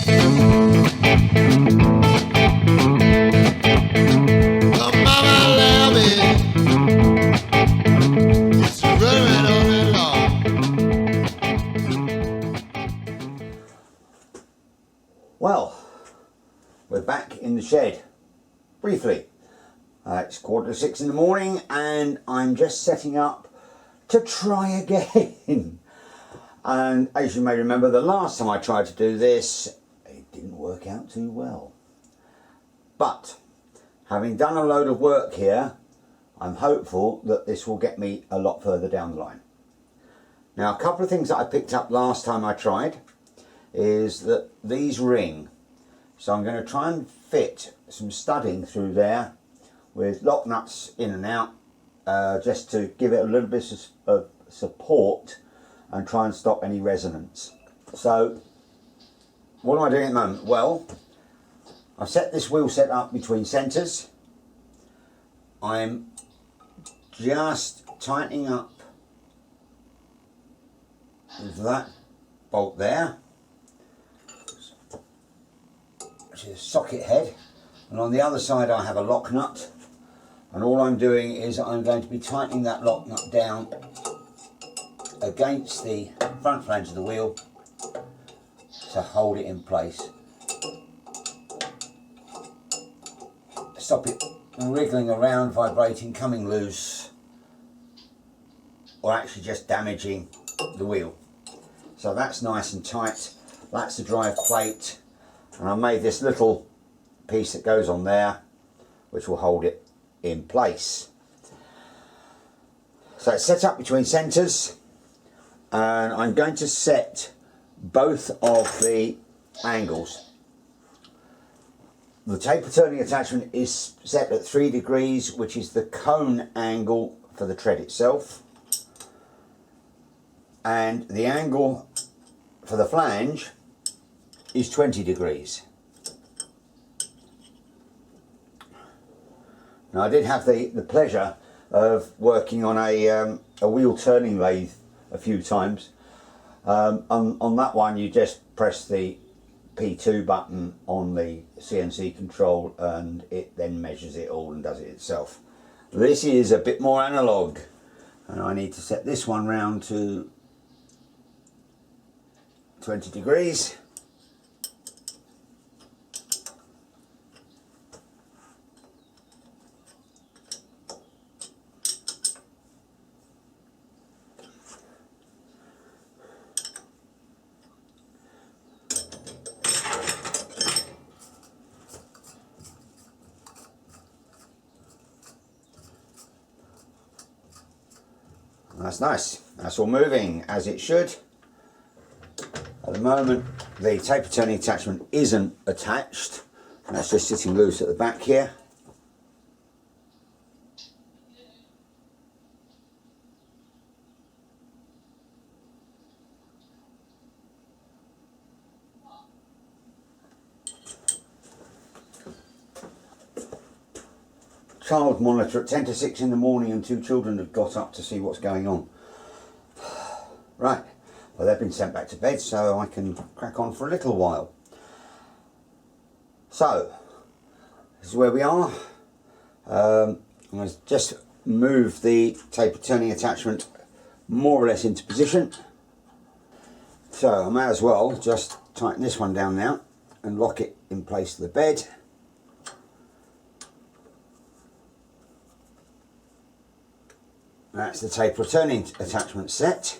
Well, we're back in the shed, briefly. It's 5:45 in the morning and I'm just setting up to try again. And as you may remember, the last time I tried to do this, it didn't work out too well. But, having done a load of work here, I'm hopeful that this will get me a lot further down the line. Now, a couple of things that I picked up last time I tried is that these ring. So I'm going to try and fit some studding through there with lock nuts in and out, just to give it a little bit of support and try and stop any resonance. So what am I doing at the moment? Well, I've set this wheel set up between centres. I'm just tightening up that bolt there, which is a socket head, and on the other side I have a lock nut, and all I'm doing is I'm going to be tightening that lock nut down against the front flange of the wheel to hold it in place. Stop it wriggling around, vibrating, coming loose, or actually just damaging the wheel. So that's nice and tight. That's the drive plate, and I made this little piece that goes on there which will hold it in place. So it's set up between centres, and I'm going to set both of the angles. The taper turning attachment is set at 3 degrees, which is the cone angle for the tread itself, and the angle for the flange is 20 degrees. Now, I did have the pleasure of working on a wheel turning lathe a few times. On that one you just press the P2 button on the CNC control and it then measures it all and does it itself. This is a bit more analog, and I need to set this one round to 20 degrees. That's nice. That's all moving as it should. At the moment the taper turning attachment isn't attached, and that's just sitting loose at the back here. Child monitor at 5:50 in the morning, and 2 children have got up to see what's going on. Right, well, they've been sent back to bed, so I can crack on for a little while. So, this is where we are. I'm going to just move the taper turning attachment more or less into position. So I may as well just tighten this one down now and lock it in place to the bed. That's the taper turning attachment set.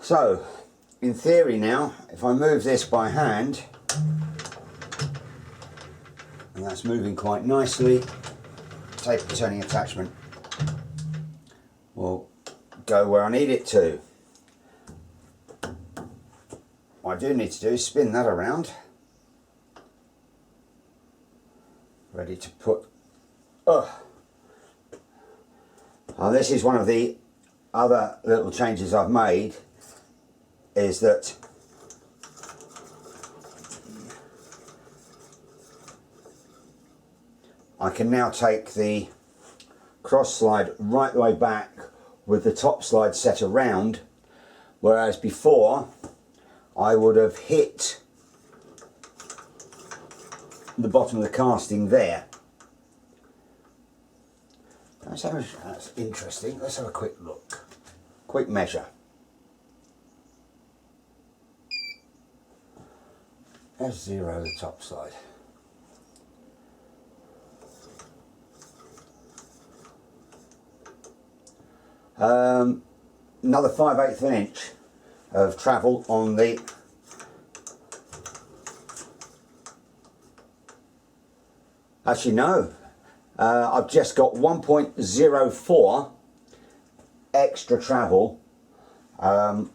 So, in theory now, if I move this by hand, and that's moving quite nicely, taper turning attachment will go where I need it to. What I do need to do is spin that around, ready to put. Now, this is one of the other little changes I've made, is that I can now take the cross slide right the way back with the top slide set around, whereas before I would have hit the bottom of the casting there. That's interesting. Let's have a quick look. Quick measure. There's 0, the top slide. Another 5/8 of an inch of travel on the actually no, I've just got 1.04 extra travel on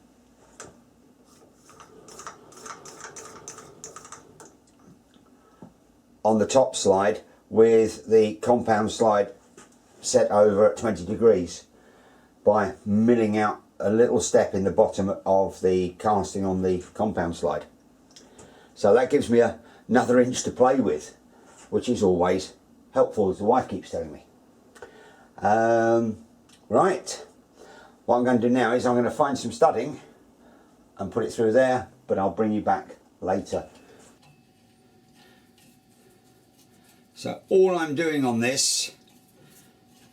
the top slide with the compound slide set over at 20 degrees by milling out a little step in the bottom of the casting on the compound slide. So that gives me another inch to play with, which is always helpful, as the wife keeps telling me. Right, what I'm going to do now is I'm going to find some studding and put it through there, but I'll bring you back later. So all I'm doing on this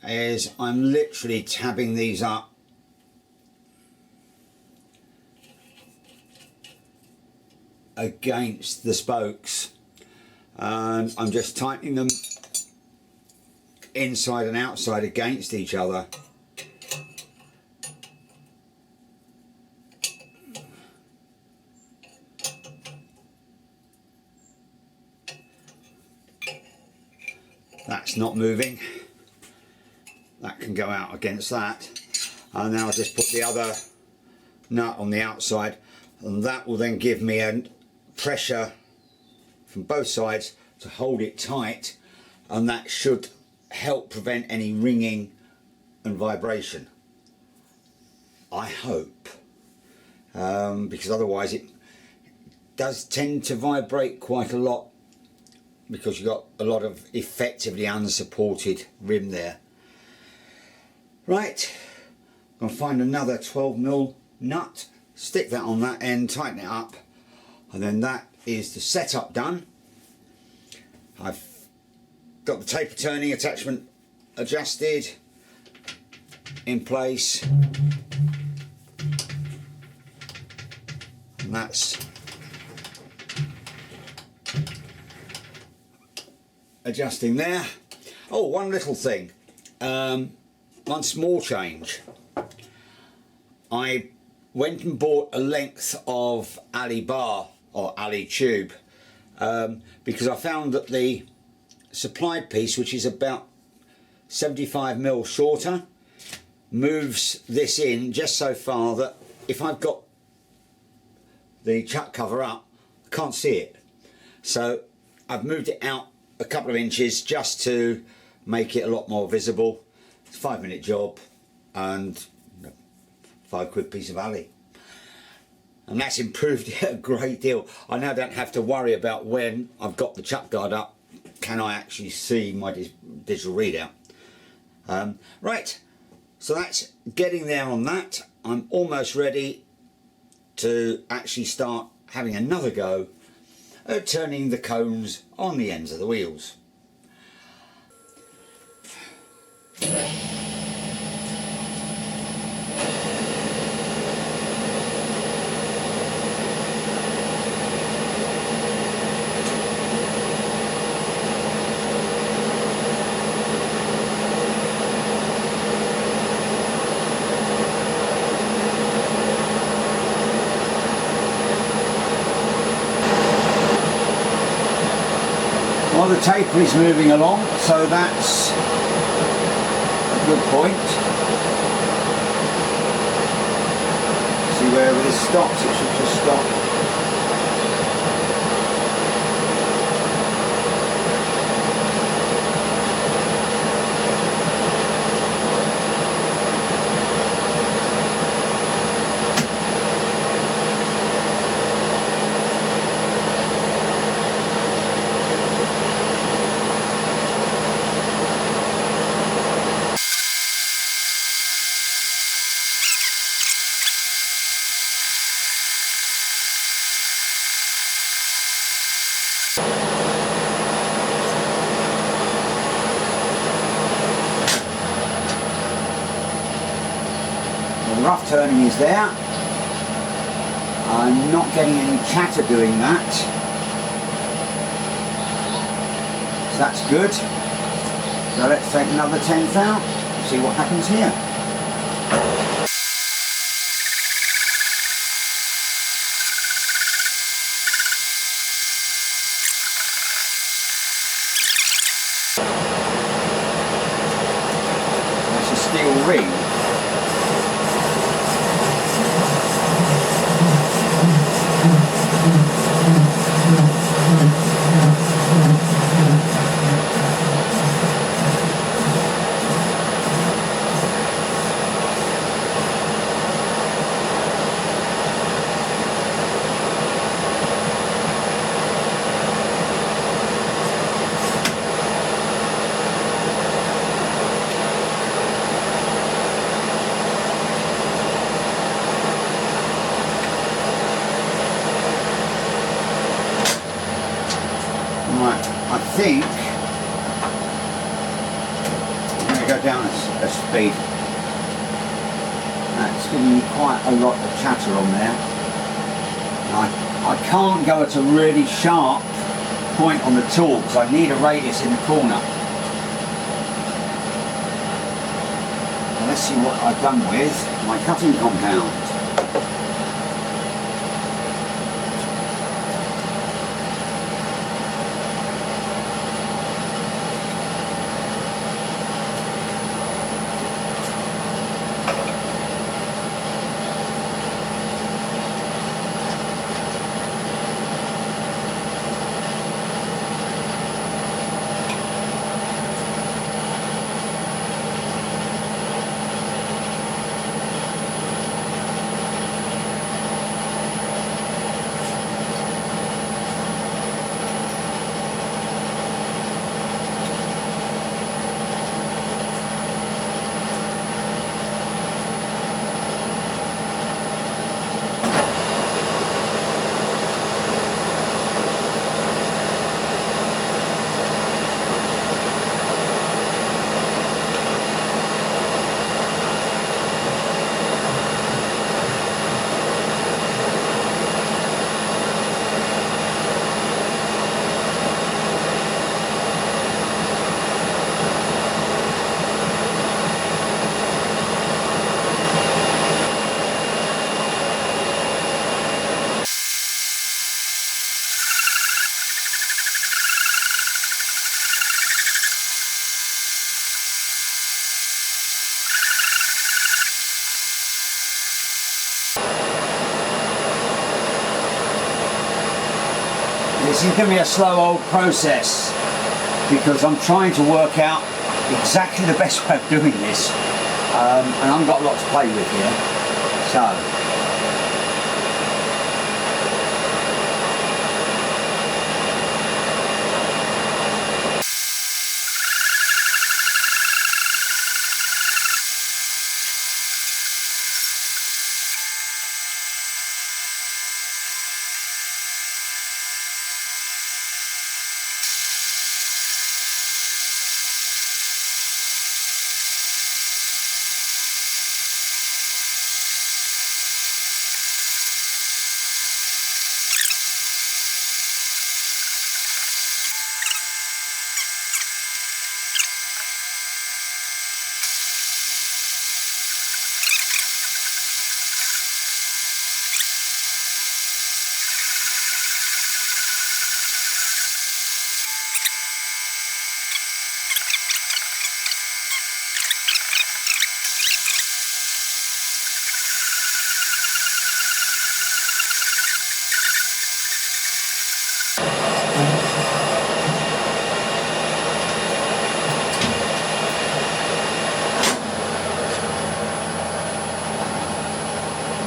is I'm literally tabbing these up against the spokes, and I'm just tightening them inside and outside against each other. That's not moving. That can go out against that, and then I'll just put the other nut on the outside, and that will then give me a pressure from both sides to hold it tight, and that should help prevent any ringing and vibration, I hope, because otherwise it does tend to vibrate quite a lot, because you've got a lot of effectively unsupported rim there. Right, I'm going to find another 12mm nut, stick that on that end, tighten it up, and then that is the setup done. I've got the taper turning attachment adjusted in place, and that's adjusting there. Oh, one little thing, one small change. I went and bought a length of alley bar or alley tube, because I found that the supplied piece, which is about 75mm shorter, moves this in just so far that if I've got the chuck cover up, I can't see it. So I've moved it out a couple of inches just to make it a lot more visible. It's a 5-minute job and £5 piece of alley, and that's improved it a great deal. I now don't have to worry about when I've got the chuck guard up, can I actually see my digital readout. Right, so that's getting there on that. I'm almost ready to actually start having another go at turning the cones on the ends of the wheels. Well, the taper is moving along, so that's a good point. See, wherever this stops, it should just stop. The rough turning is there. I'm not getting any chatter doing that. So that's good. So let's take another 10th out and see what happens here. That's a steel ring. I think I'm going to go down a speed. That's giving me quite a lot of chatter on there. I can't go at a really sharp point on the tool because I need a radius in the corner. Now let's see what I've done with my cutting compound. This is going to be a slow old process because I'm trying to work out exactly the best way of doing this, and I've got a lot to play with here. So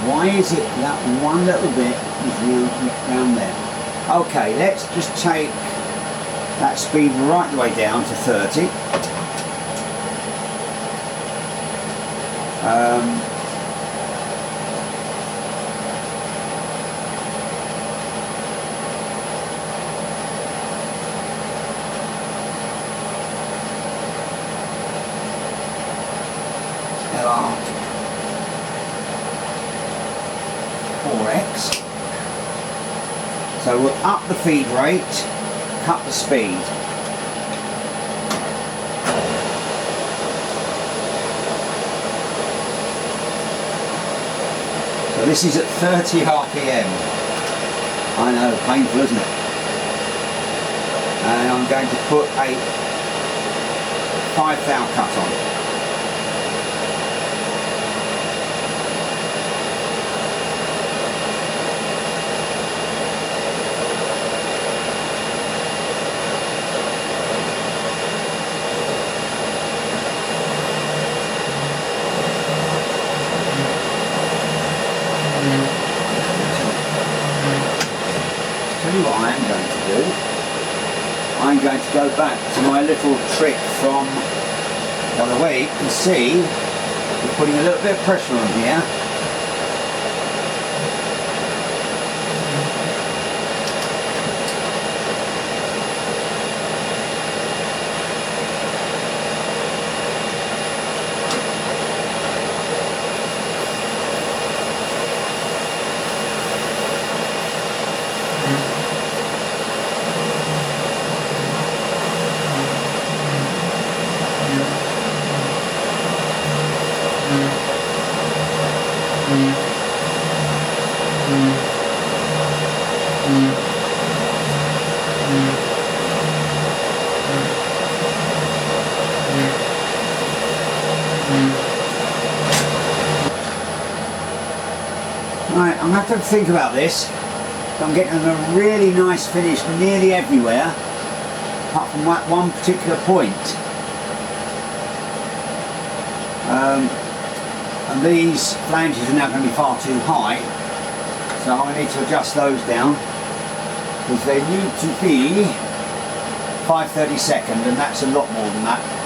why is it that one little bit is round there? Okay, let's just take that speed right the way down to 30. There are. works. So we'll up the feed rate, cut the speed. So this is at 30 RPM. I know, painful, isn't it? And I'm going to put a 5 thou cut on. What I am going to do, I'm going to go back to my little trick from the other week and see, we're putting a little bit of pressure on here. Right, I'm going to have to think about this. I'm getting a really nice finish nearly everywhere, apart from one particular point. And these flanges are now going to be far too high, so I'm going to need to adjust those down, because they need to be 5/32, and that's a lot more than that.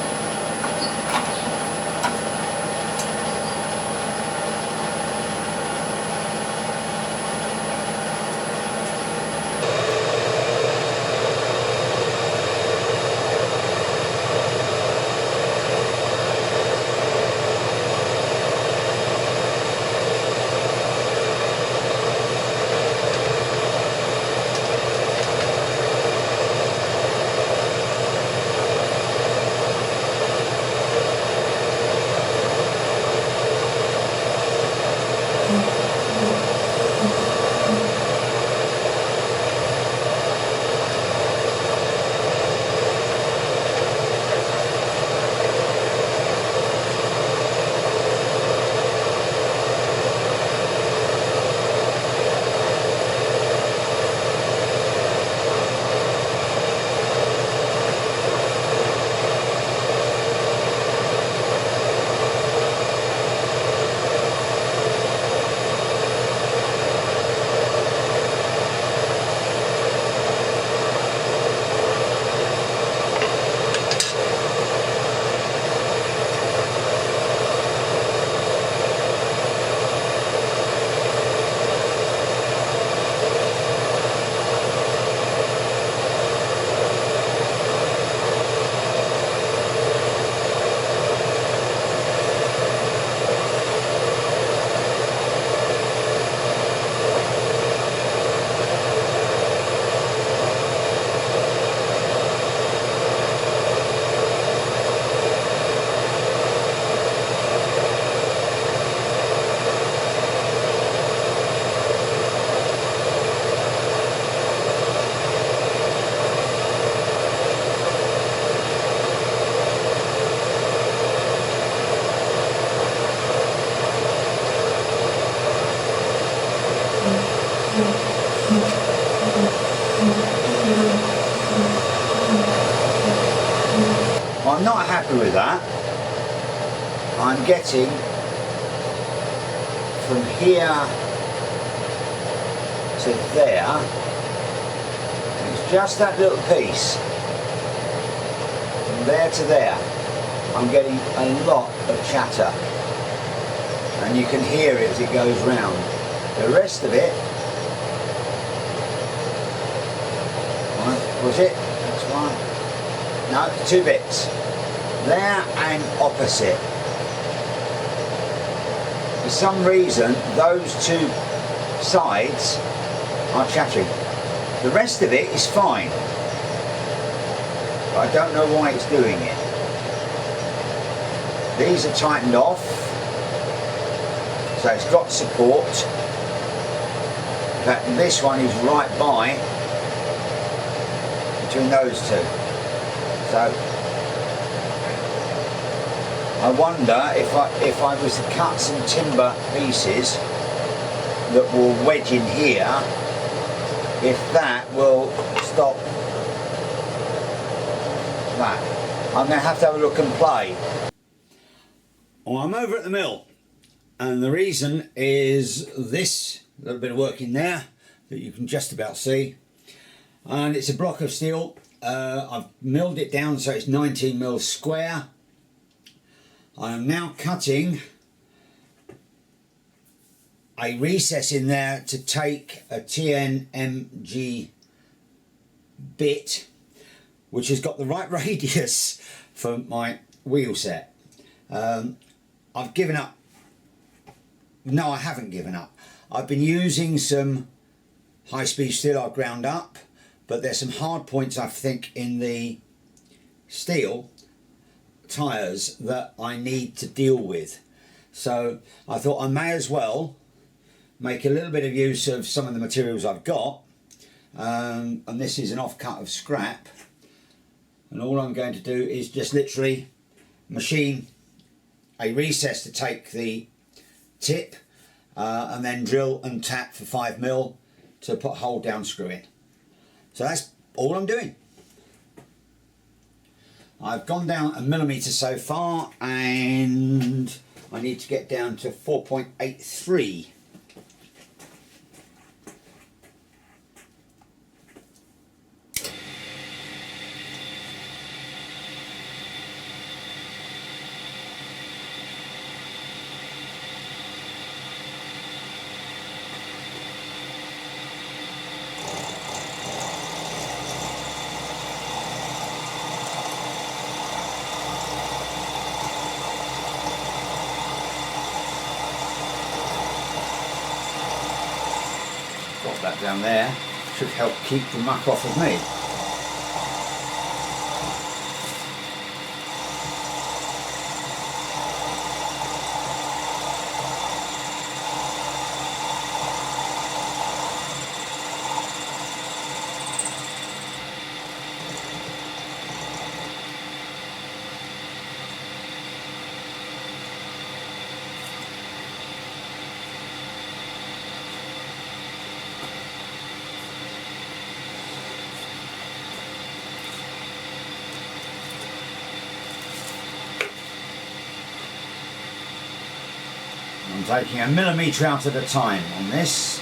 I'm not happy with that. I'm getting from here to there, it's just that little piece. From there to there, I'm getting a lot of chatter. And you can hear it as it goes round. The rest of it, was it? That's one. No, 2 bits. There and opposite. For some reason, those 2 sides are chattering. The rest of it is fine, but I don't know why it's doing it. These are tightened off, so it's got support. In fact, this one is right by between those two. So I wonder if I was to cut some timber pieces that will wedge in here, if that will stop that. I'm going to have a look and play. Well, I'm over at the mill, and the reason is this little bit of work in there that you can just about see, and it's a block of steel. I've milled it down so it's 19 mil square. I am now cutting a recess in there to take a TNMG bit, which has got the right radius for my wheel set. I've given up. No, I haven't given up. I've been using some high-speed steel I've ground up, but there's some hard points, I think, in the steel tyres that I need to deal with. So I thought I may as well make a little bit of use of some of the materials I've got, and this is an offcut of scrap, and all I'm going to do is just literally machine a recess to take the tip, and then drill and tap for 5 mil to put a hole down screw in. So that's all I'm doing. I've gone down a millimetre so far, and I need to get down to 4.83. That down there should help keep the muck off of me. I'm taking a millimetre out at a time on this.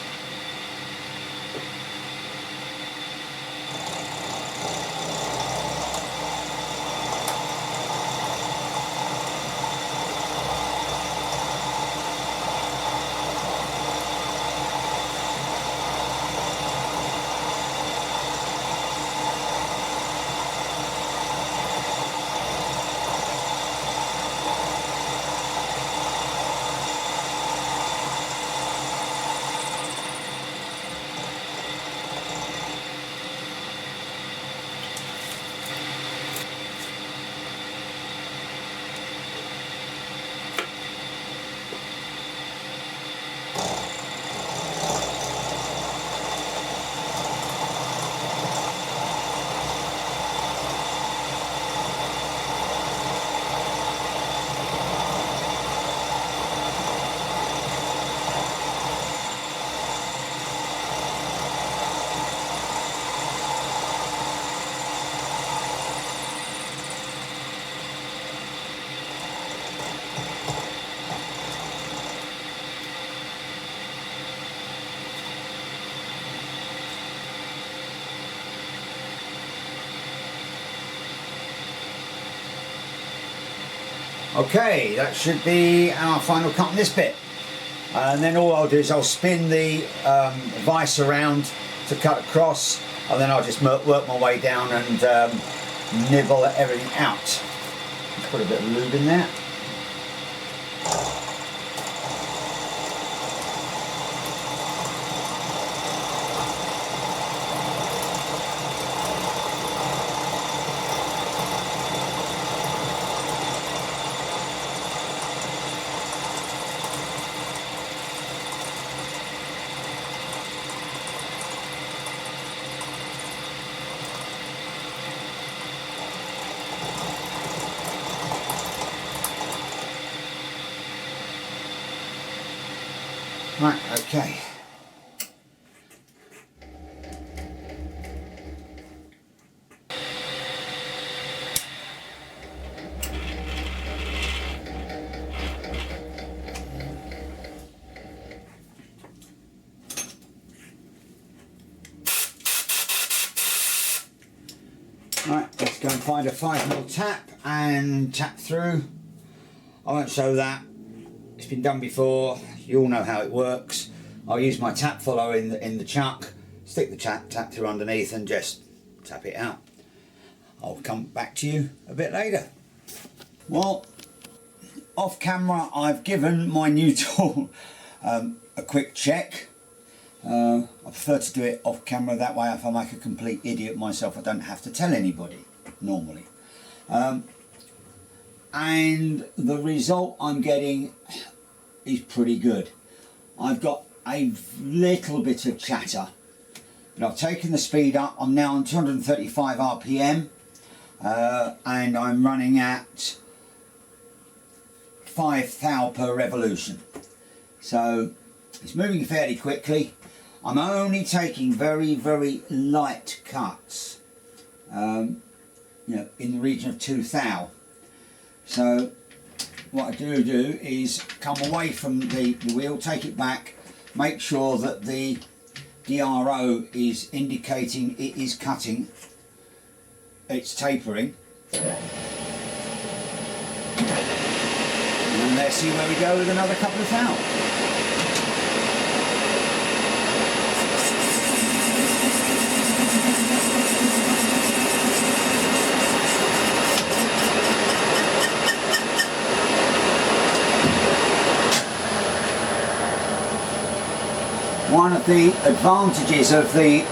Okay, that should be our final cut on this bit. And then all I'll do is I'll spin the vise around to cut across, and then I'll just work my way down and nibble everything out. Let's put a bit of lube in there. Right, okay. Right, let's go and find a 5mm tap and tap through. I won't show that. It's been done before. You all know how it works. I'll use my tap follower in the chuck, stick the tap through underneath and just tap it out. I'll come back to you a bit later. Well, off camera I've given my new tool a quick check. I prefer to do it off camera, that way if I make a complete idiot myself I don't have to tell anybody normally. And the result I'm getting is pretty good. I've got a little bit of chatter, but I've taken the speed up. I'm now on 235 RPM and I'm running at 5 thou per revolution. So it's moving fairly quickly. I'm only taking very, very light cuts, you know, in the region of 2 thou. So what I do is come away from the wheel, take it back, make sure that the DRO is indicating it is cutting, it's tapering. And let's see where we go with another couple of thou. One of the advantages of the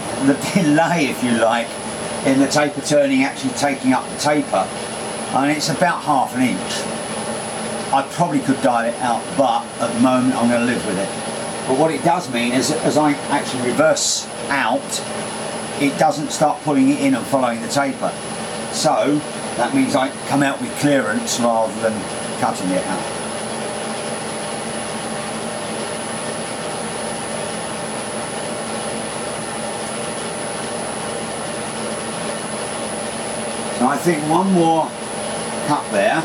delay, if you like, in the taper turning, actually taking up the taper, and it's about ½ inch. I probably could dial it out, but at the moment I'm going to live with it. But what it does mean is that as I actually reverse out, it doesn't start pulling it in and following the taper. So that means I come out with clearance rather than cutting it out. So I think one more cut there.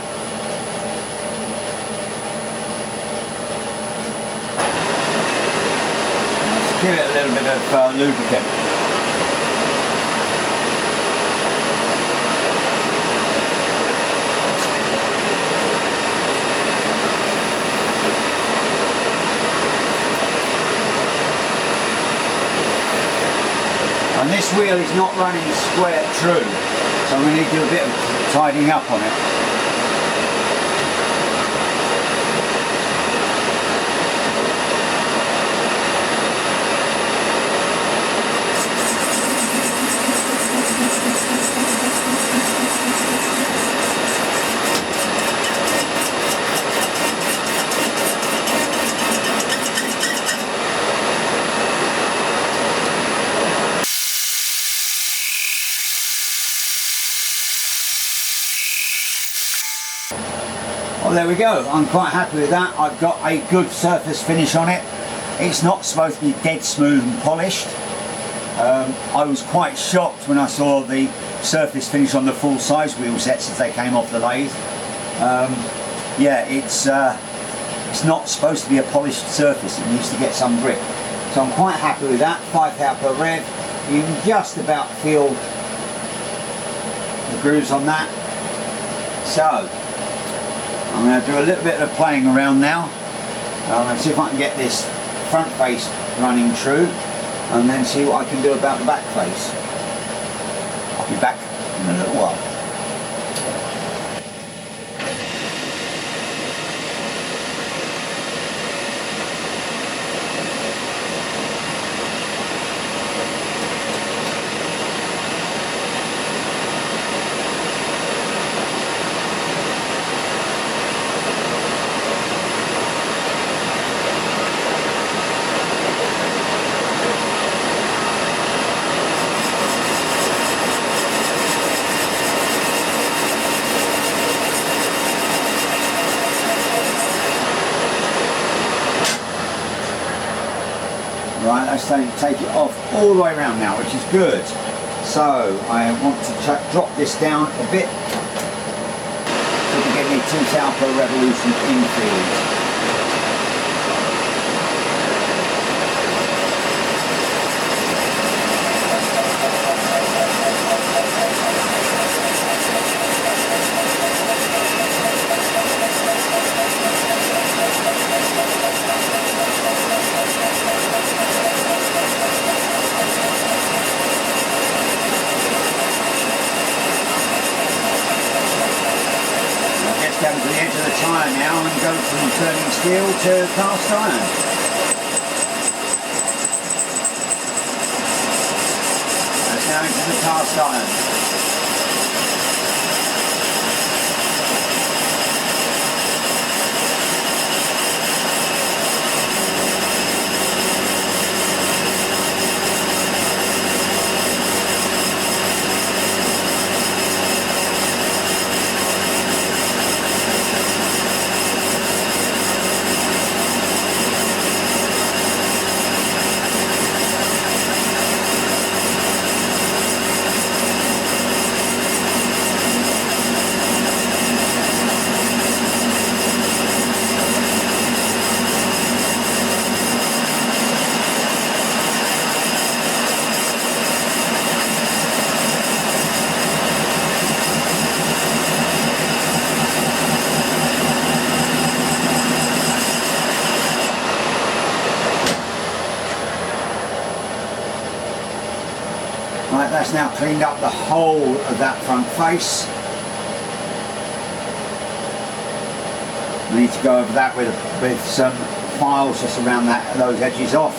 Let's give it a little bit of lubricant. And this wheel is not running square true, so I'm going to need to do a bit of tidying up on it. Well, there we go. I'm quite happy with that. I've got a good surface finish on it. It's not supposed to be dead smooth and polished. I was quite shocked when I saw the surface finish on the full size wheel sets as they came off the lathe. Yeah, it's not supposed to be a polished surface. It needs to get some grip. So I'm quite happy with that. 5 thou per rev. You can just about feel the grooves on that. So I'm going to do a little bit of playing around now. I'm going to see if I can get this front face running true and then see what I can do about the back face. I'll be back in a little while. Right, let's take it off all the way around now, which is good. So I want to drop this down a bit so to get me 2,000 per revolution infield. Down to the edge of the tyre now and go from turning steel to cast iron. That's now into the cast iron. Right, that's now cleaned up the whole of that front face. I need to go over that with some files just around those edges off.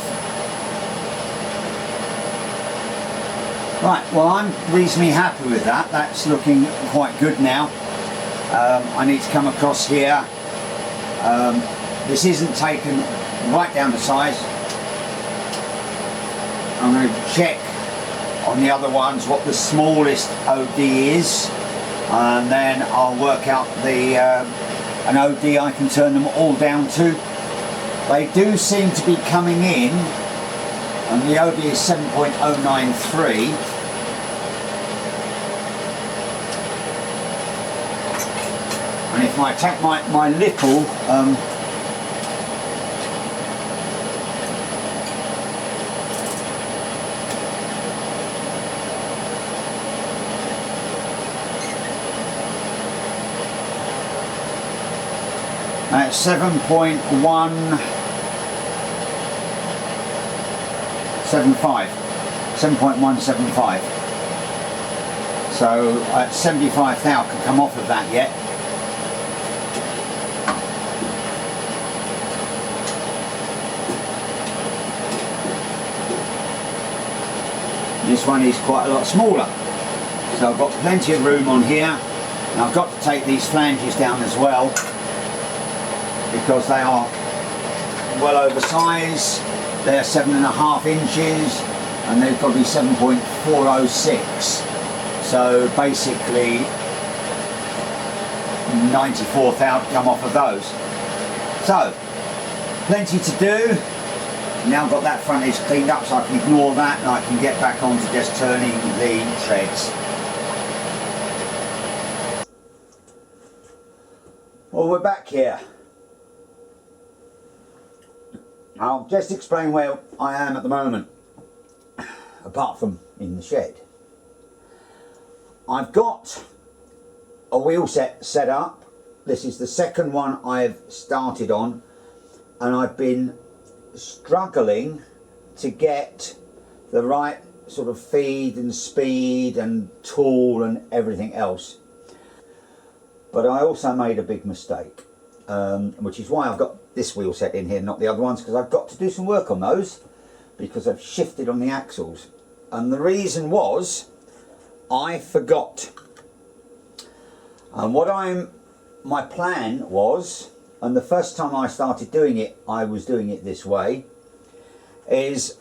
Right, well, I'm reasonably happy with that. That's looking quite good now. I need to come across here. This isn't taken right down to size. I'm going to check on the other ones what the smallest OD is, and then I'll work out an OD I can turn them all down to. They do seem to be coming in, and the OD is 7.093. And if I take my little at 7.175, 7.175. So at 75 thou can come off of that yet. This one is quite a lot smaller. So I've got plenty of room on here. And I've got to take these flanges down as well, because they are well oversized. They're 7.5 inches and they've got to be 7.406. So basically 94,000 come off of those. So plenty to do. Now I've got that front edge cleaned up, so I can ignore that and I can get back on to just turning the treads. Well, we're back here. I'll just explain where I am at the moment, apart from in the shed. I've got a wheel set up. This is the second one I've started on, and I've been struggling to get the right sort of feed and speed and tool and everything else. But I also made a big mistake, which is why I've got this wheel set in here, not the other ones, because I've got to do some work on those because I've shifted on the axles. And the reason was I forgot. And my plan was, and the first time I started doing it, I was doing it this way, is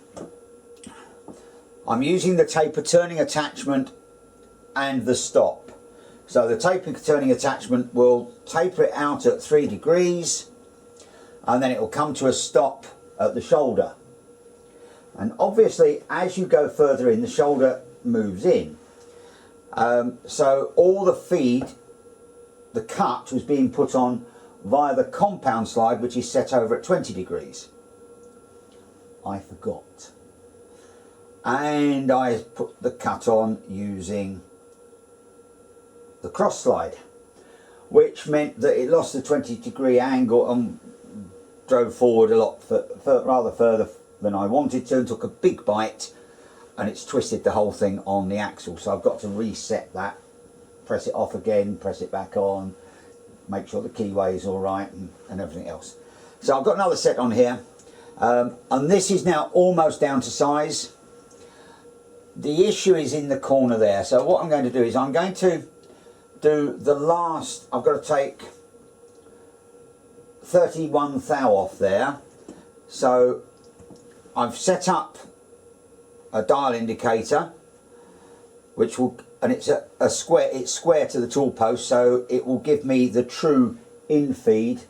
I'm using the taper turning attachment and the stop. So the taper turning attachment will taper it out at 3 degrees, and then it will come to a stop at the shoulder. And obviously as you go further in, the shoulder moves in. So all the feed, the cut, was being put on via the compound slide, which is set over at 20 degrees. I forgot. And I put the cut on using the cross slide, which meant that it lost the 20-degree angle and drove forward a lot rather further than I wanted to, and took a big bite, and it's twisted the whole thing on the axle. So I've got to reset that, press it off again, press it back on, make sure the keyway is all right, and everything else. So I've got another set on here, and this is now almost down to size. The issue is in the corner there. So what I'm going to do is I'm going to do the last, I've got to take 31 thou off there. So I've set up a dial indicator, which will, and it's a square, it's square to the tool post, so it will give me the true in feed,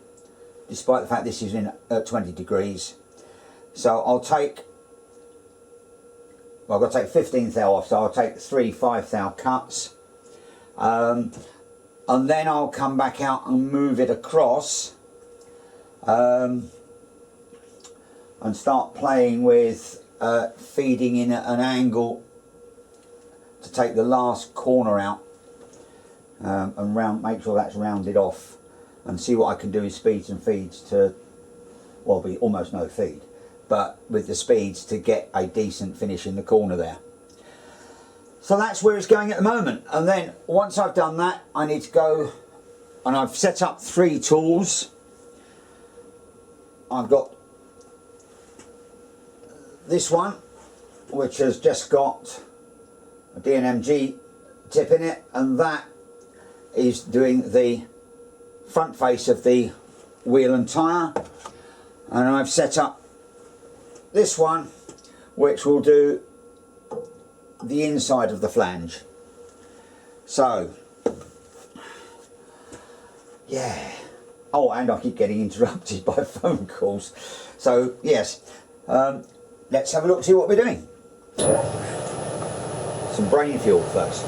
despite the fact this is in at 20 degrees. So I'll take, well, I've got to take 15 thou off, so I'll take 3 5 thou cuts, and then I'll come back out and move it across, and start playing with feeding in at an angle to take the last corner out, and make sure that's rounded off, and see what I can do with speeds and feeds to, well, be almost no feed, but with the speeds to get a decent finish in the corner there. So that's where it's going at the moment. And then once I've done that, I need to go, and I've set up 3 tools. I've got this one, which has just got a DNMG tip in it, and that is doing the front face of the wheel and tyre. And I've set up this one, which will do the inside of the flange. So yeah, oh, and I keep getting interrupted by phone calls. So yes, let's have a look, see what we're doing. Some brain fuel first.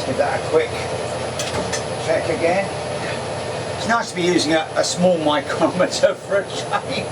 Give that a quick check again. It's nice to be using a small micrometer for a change.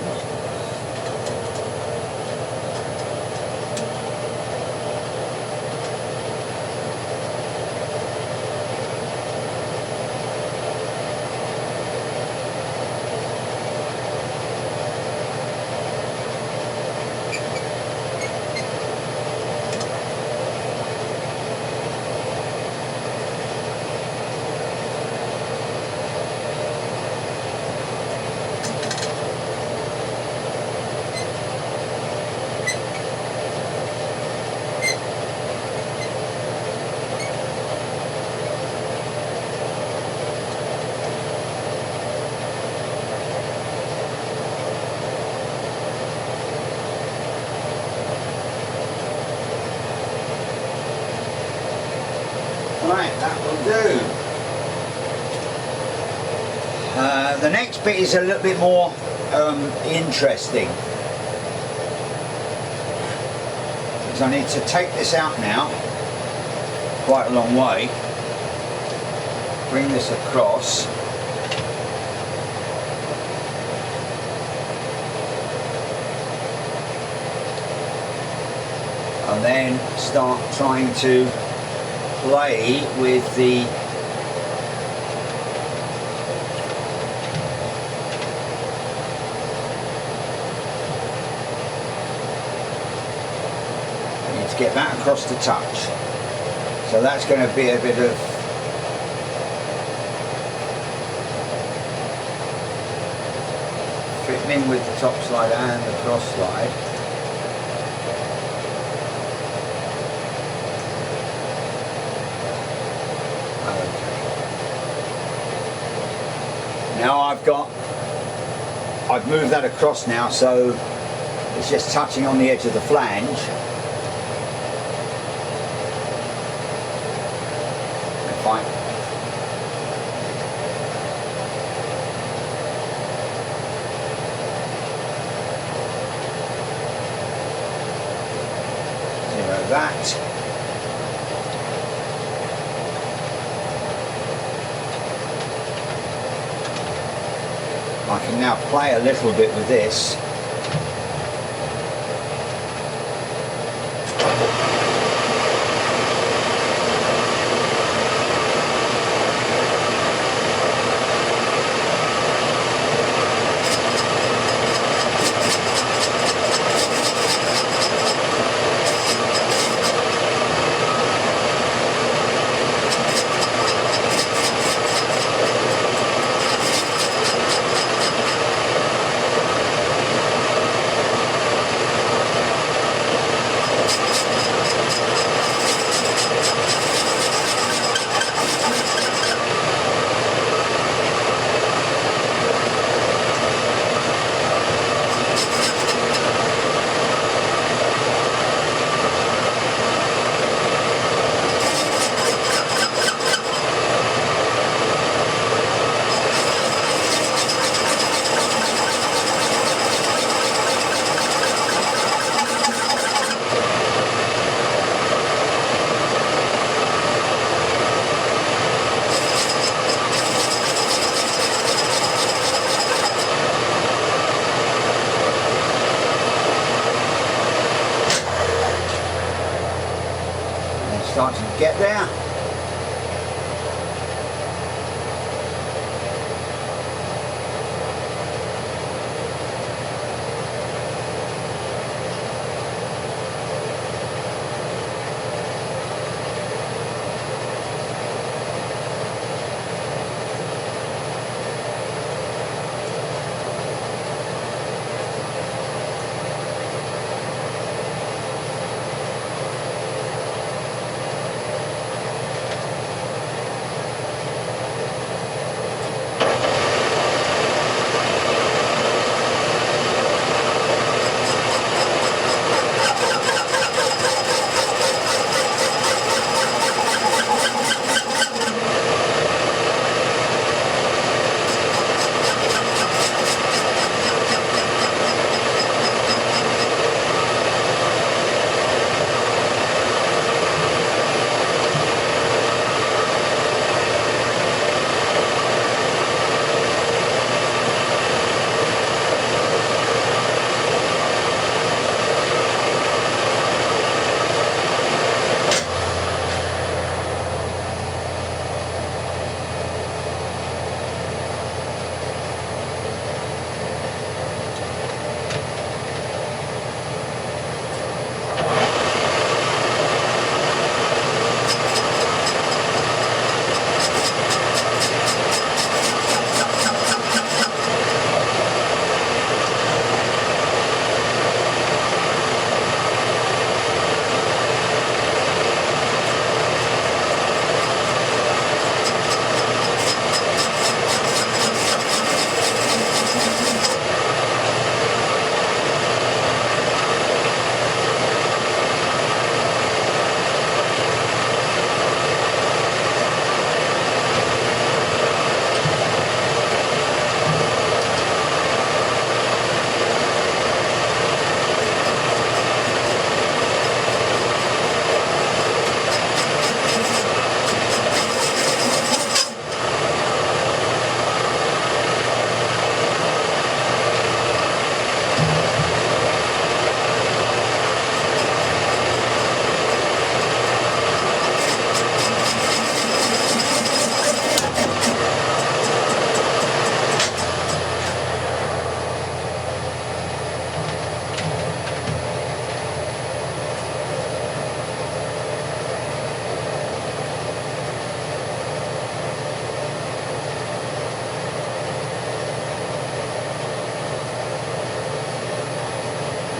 Right, that will do. The next bit is a little bit more interesting, because I need to take this out now quite a long way, bring this across, and then start trying to play with the get that across the touch. So that's going to be a bit of fitting in with the top slide and the cross slide. Okay. Now I've moved that across now, so it's just touching on the edge of the flange. Fine. Zero that. I can now play a little bit with this. Starting to get there.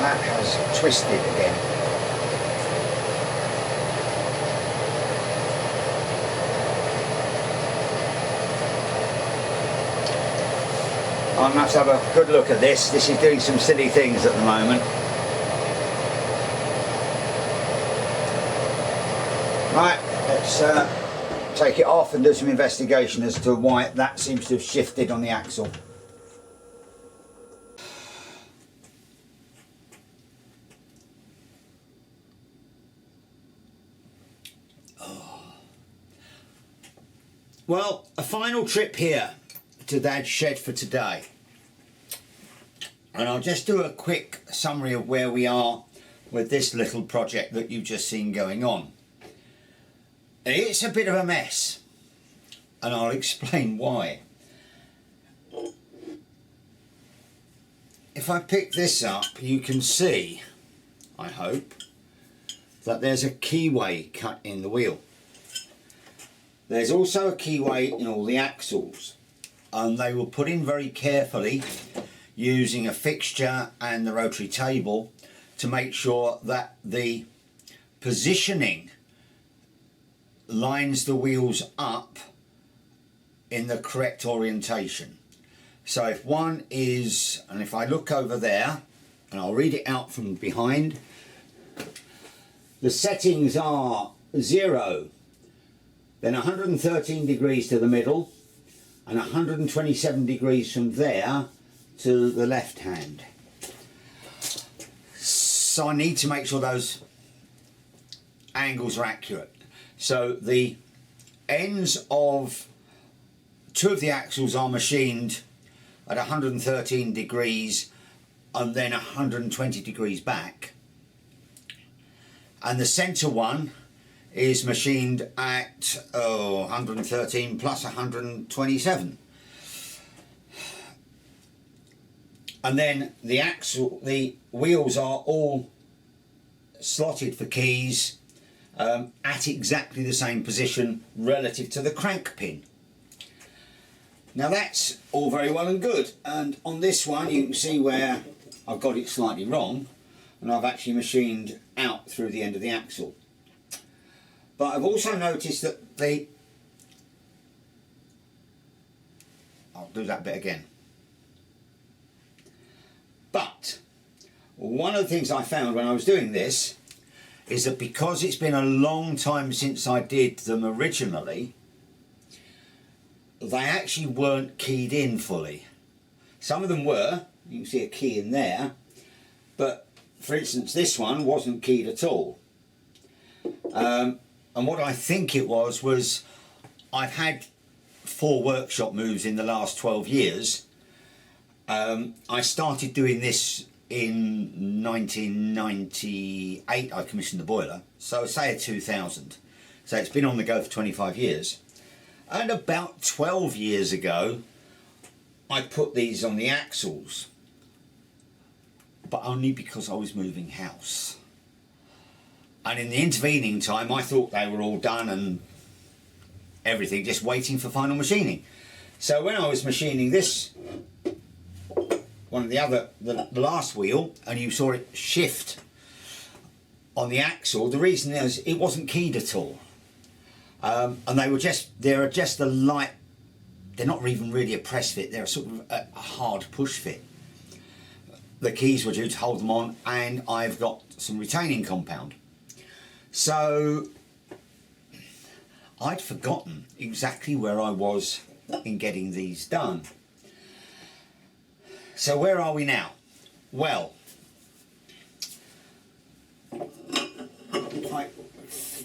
that has twisted again. I'm going to have a good look at this. This is doing some silly things at the moment. Right, let's take it off and do some investigation as to why that seems to have shifted on the axle. Well, a final trip here to Dad's shed for today. And I'll just do a quick summary of where we are with this little project that you've just seen going on. It's a bit of a mess, and I'll explain why. If I pick this up, you can see, I hope, that there's a keyway cut in the wheel. There's also a keyway in all the axles, and they were put in very carefully using a fixture and the rotary table to make sure that the positioning lines the wheels up in the correct orientation. So if one is, and if I look over there, and I'll read it out from behind, the settings are 0, then 113 degrees to the middle, and 127 degrees from there to the left hand. So I need to make sure those angles are accurate. So the ends of 2 of the axles are machined at 113 degrees and then 120 degrees back. And the centre one is machined at 113 plus 127. And then the wheels are all slotted for keys at exactly the same position relative to the crank pin. Now that's all very well and good, and on this one you can see where I've got it slightly wrong, and I've actually machined out through the end of the axle. But I've also noticed that I'll do that bit again. But one of the things I found when I was doing this is that because it's been a long time since I did them originally, they actually weren't keyed in fully. Some of them were, you can see a key in there, but for instance this one wasn't keyed at all. And what I think it was I've had 4 workshop moves in the last 12 years. I started doing this in 1998, I commissioned the boiler, so say 2000. So it's been on the go for 25 years. And about 12 years ago, I put these on the axles, but only because I was moving house. And in the intervening time, I thought they were all done and everything, just waiting for final machining. So when I was machining this, one of the last wheel, and you saw it shift on the axle, the reason is it wasn't keyed at all. And they're just a light, they're not even really a press fit, they're sort of a hard push fit. The keys were due to hold them on, and I've got some retaining compound. So I'd forgotten exactly where I was in getting these done. So where are we now? Well, if I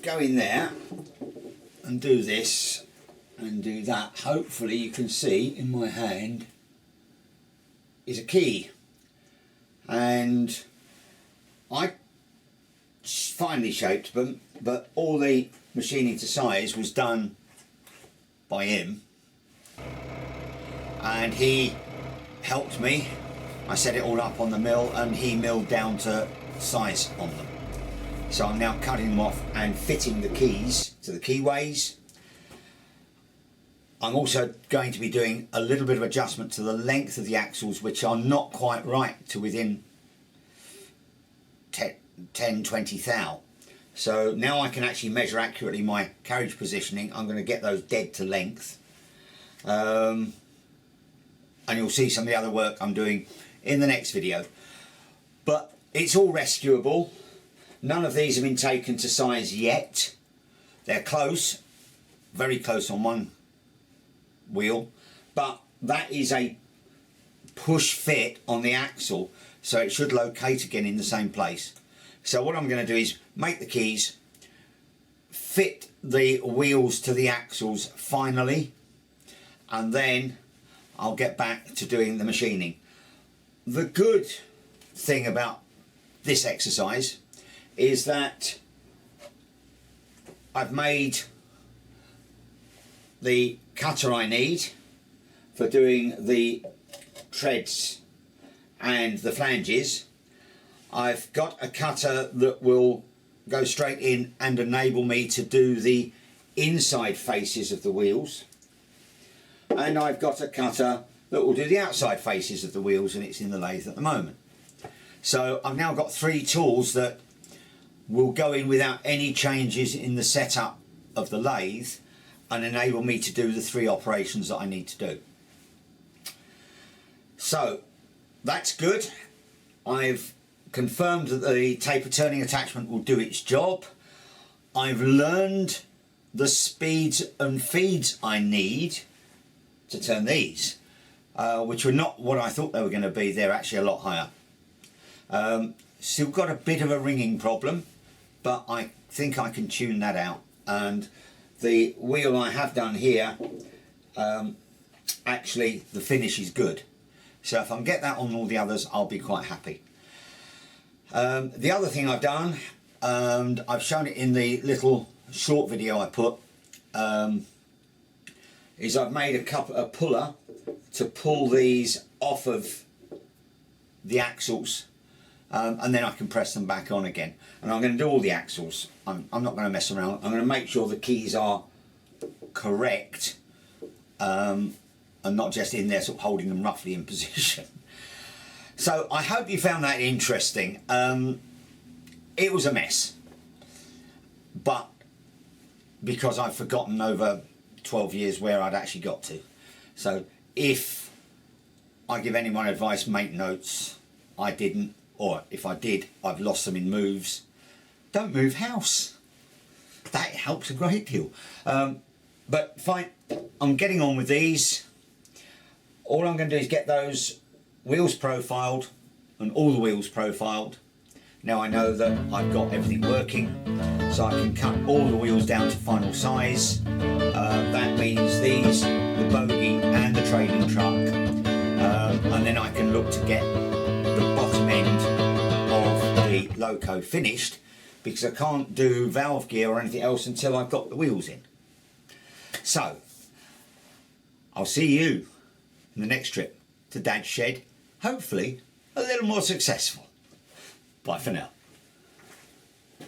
go in there and do this and do that, hopefully you can see in my hand is a key, and I finely shaped them, but all the machining to size was done by him, and he helped me. I set it all up on the mill and he milled down to size on them. So I'm now cutting them off and fitting the keys to the keyways. I'm also going to be doing a little bit of adjustment to the length of the axles, which are not quite right to within 10, 20 thou. So now I can actually measure accurately my carriage positioning. I'm going to get those dead to length. And you'll see some of the other work I'm doing in the next video. But it's all rescuable. None of these have been taken to size yet. They're close, very close on one wheel, but that is a push fit on the axle, so it should locate again in the same place. So what I'm going to do is make the keys, fit the wheels to the axles finally, and then I'll get back to doing the machining. The good thing about this exercise is that I've made the cutter I need for doing the treads and the flanges. I've got a cutter that will go straight in and enable me to do the inside faces of the wheels, and I've got a cutter that will do the outside faces of the wheels, and it's in the lathe at the moment. So I've now got 3 tools that will go in without any changes in the setup of the lathe and enable me to do the 3 operations that I need to do. So that's good. I've confirmed that the taper turning attachment will do its job. I've learned the speeds and feeds I need to turn these, which were not what I thought they were going to be. They're actually a lot higher. Still got a bit of a ringing problem, but I think I can tune that out. And the wheel I have done here, actually the finish is good. So if I can get that on all the others, I'll be quite happy. The other thing I've done, and I've shown it in the little short video I put, is I've made a puller to pull these off of the axles, and then I can press them back on again. And I'm going to do all the axles. I'm not going to mess around. I'm going to make sure the keys are correct, and not just in there sort of holding them roughly in position. So I hope you found that interesting. It was a mess, but because I've forgotten over 12 years where I'd actually got to. So if I give anyone advice, make notes. I didn't, or if I did, I've lost them in moves. Don't move house. That helps a great deal. But fine, I'm getting on with these. All I'm going to do is get those wheels profiled and all the wheels profiled. Now I know that I've got everything working, so I can cut all the wheels down to final size. That means these, the bogie and the trailing truck, and then I can look to get the bottom end of the loco finished, because I can't do valve gear or anything else until I've got the wheels in. So I'll see you in the next trip to Dad's shed, hopefully a little more successful. Bye for now.